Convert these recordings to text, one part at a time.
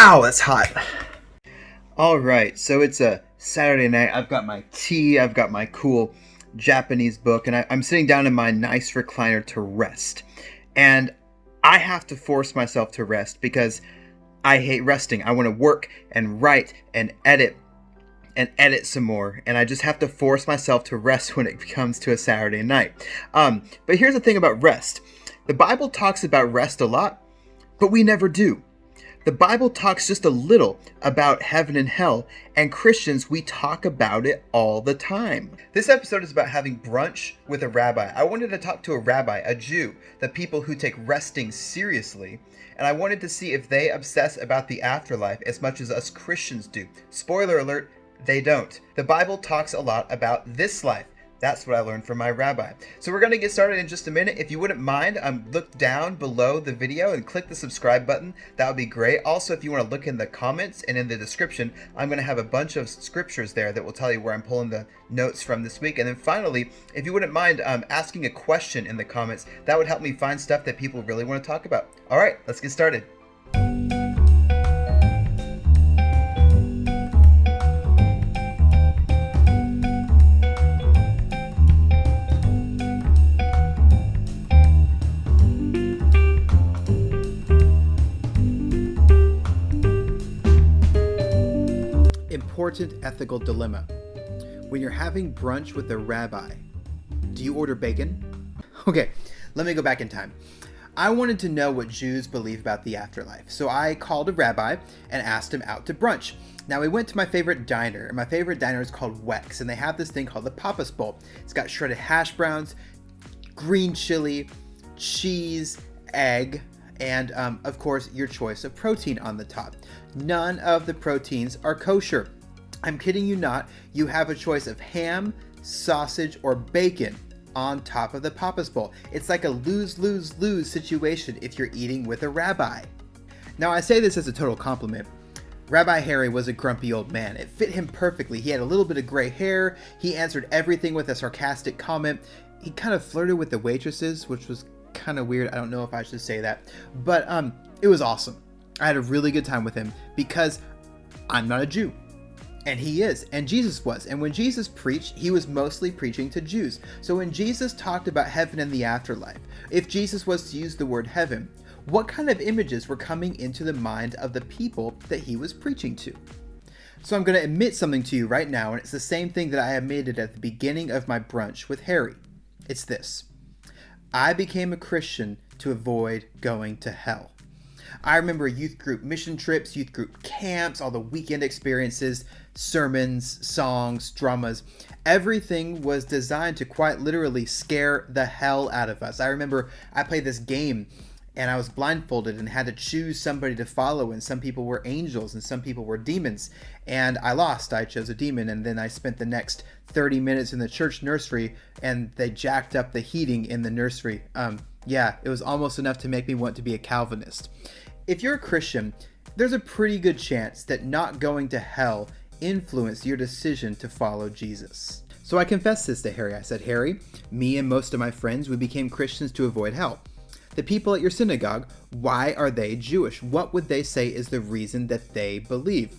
Ow, that's hot. All right, so it's a Saturday night. I've got my tea. I've got my cool Japanese book, and I'm sitting down in my nice recliner to rest. And I have to force myself to rest because I hate resting. I want to work and write and edit some more, and I just have to force myself to rest when it comes to a Saturday night. But here's the thing about rest. The Bible talks about rest a lot, but we never do. The Bible talks just a little about heaven and hell, and Christians, we talk about it all the time. This episode is about having brunch with a rabbi. I wanted to talk to a rabbi, a Jew, the people who take resting seriously, and I wanted to see if they obsess about the afterlife as much as us Christians do. Spoiler alert, they don't. The Bible talks a lot about this life. That's what I learned from my rabbi. So we're going to get started in just a minute. If you wouldn't mind, look down below the video and click the subscribe button. That would be great. Also, if you want to look in the comments and in the description, I'm going to have a bunch of scriptures there that will tell you where I'm pulling the notes from this week. And then finally, if you wouldn't mind asking a question in the comments, that would help me find stuff that people really want to talk about. All right, let's get started. Important ethical dilemma. When you're having brunch with a rabbi, do you order bacon? Okay, let me go back in time. I wanted to know what Jews believe about the afterlife, so I called a rabbi and asked him out to brunch. Now we went to my favorite diner, and my favorite diner is called Wex, and they have this thing called the Papa's Bowl. It's got shredded hash browns, green chili, cheese, egg, and of course your choice of protein on the top. None of the proteins are kosher. I'm kidding you not. You have a choice of ham, sausage, or bacon on top of the Papa's Bowl. It's like a lose-lose-lose situation if you're eating with a rabbi. Now I say this as a total compliment. Rabbi Harry was a grumpy old man. It fit him perfectly. He had a little bit of gray hair. He answered everything with a sarcastic comment. He kind of flirted with the waitresses, which was kind of weird. I don't know if I should say that, but it was awesome. I had a really good time with him because I'm not a Jew, and he is, and Jesus was. And when Jesus preached, he was mostly preaching to Jews. So when Jesus talked about heaven and the afterlife, if Jesus was to use the word heaven, what kind of images were coming into the mind of the people that he was preaching to? So I'm going to admit something to you right now, and it's the same thing that I admitted at the beginning of my brunch with Harry. It's this. I became a Christian to avoid going to hell. I remember youth group mission trips, youth group camps, all the weekend experiences, sermons, songs, dramas. Everything was designed to quite literally scare the hell out of us. I remember I played this game and I was blindfolded and had to choose somebody to follow, and some people were angels and some people were demons, and I lost. I chose a demon, and then I spent the next 30 minutes in the church nursery and they jacked up the heating in the nursery. It was almost enough to make me want to be a Calvinist. If you're a Christian, there's a pretty good chance that not going to hell influenced your decision to follow Jesus. So I confessed this to Harry. I said, Harry, me and most of my friends, we became Christians to avoid hell. The people at your synagogue, why are they Jewish? What would they say is the reason that they believe?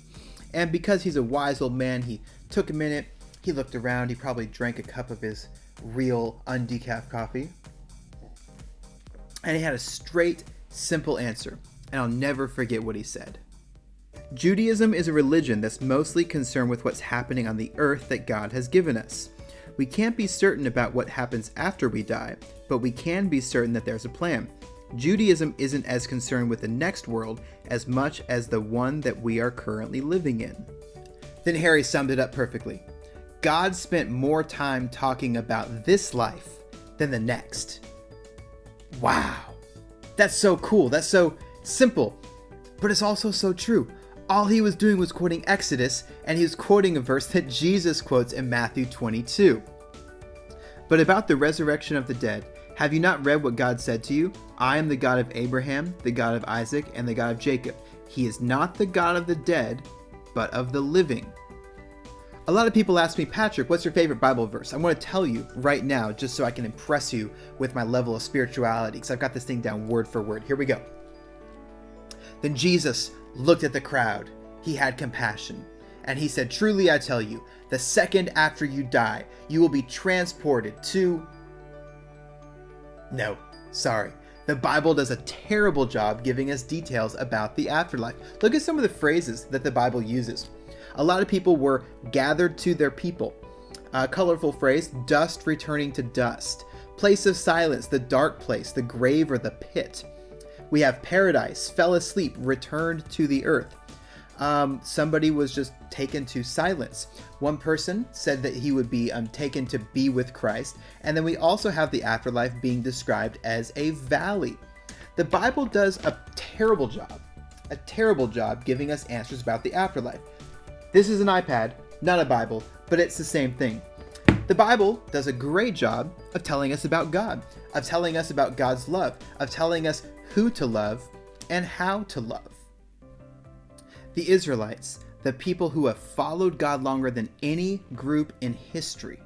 And because he's a wise old man, he took a minute, he looked around, he probably drank a cup of his real undecaf coffee, and he had a straight, simple answer. And I'll never forget what he said. Judaism is a religion that's mostly concerned with what's happening on the earth that God has given us. We can't be certain about what happens after we die, but we can be certain that there's a plan. Judaism isn't as concerned with the next world as much as the one that we are currently living in. Then Harry summed it up perfectly. God spent more time talking about this life than the next. Wow. That's so cool. That's so simple, but it's also so true. All he was doing was quoting Exodus, and he was quoting a verse that Jesus quotes in Matthew 22. But about the resurrection of the dead, have you not read what God said to you? I am the God of Abraham, the God of Isaac, and the God of Jacob. He is not the God of the dead, but of the living. A lot of people ask me, Patrick, what's your favorite Bible verse? I want to tell you right now, just so I can impress you with my level of spirituality, because I've got this thing down word for word. Here we go. Then Jesus, looked at the crowd. He had compassion. And he said, "Truly I tell you, the second after you die, you will be transported to..." No, sorry. The Bible does a terrible job giving us details about the afterlife. Look at some of the phrases that the Bible uses. A lot of people were gathered to their people. A colorful phrase, dust returning to dust. Place of silence, the dark place, the grave or the pit. We have paradise, fell asleep, returned to the earth. Somebody was just taken to silence. One person said that he would be taken to be with Christ. And then we also have the afterlife being described as a valley. The Bible does a terrible job giving us answers about the afterlife. This is an iPad, not a Bible, but it's the same thing. The Bible does a great job of telling us about God, of telling us about God's love, of telling us who to love and how to love. The Israelites, the people who have followed God longer than any group in history,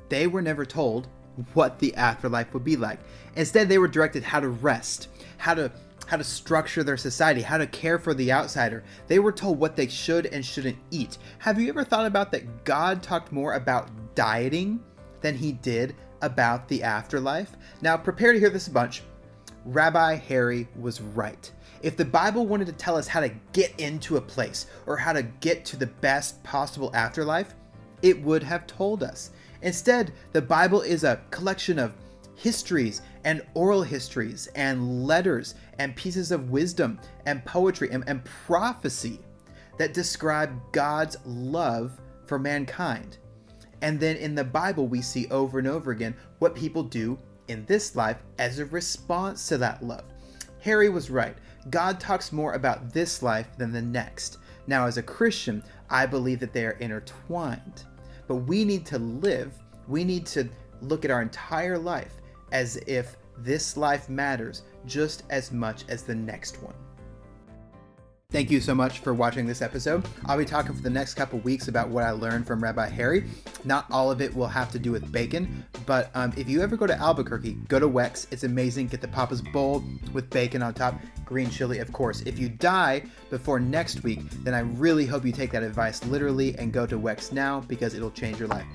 they were never told what the afterlife would be like. Instead, they were directed how to rest, how to structure their society, how to care for the outsider. They were told what they should and shouldn't eat. Have you ever thought about that God talked more about dieting than he did about the afterlife? Now, prepare to hear this a bunch. Rabbi Harry was right. If the Bible wanted to tell us how to get into a place or how to get to the best possible afterlife, it would have told us. Instead, the Bible is a collection of histories and oral histories and letters and pieces of wisdom and poetry and prophecy that describe God's love for mankind. And then in the Bible, we see over and over again what people do in this life as a response to that love. Harry was right. God talks more about this life than the next. Now, as a Christian, I believe that they are intertwined. But we need to look at our entire life as if this life matters just as much as the next one. Thank you so much for watching this episode. I'll be talking for the next couple weeks about what I learned from Rabbi Harry. Not all of it will have to do with bacon, but if you ever go to Albuquerque, go to Weck's. It's amazing. Get the Papa's Bowl with bacon on top, green chili, of course. If you die before next week, then I really hope you take that advice literally and go to Weck's now because it'll change your life.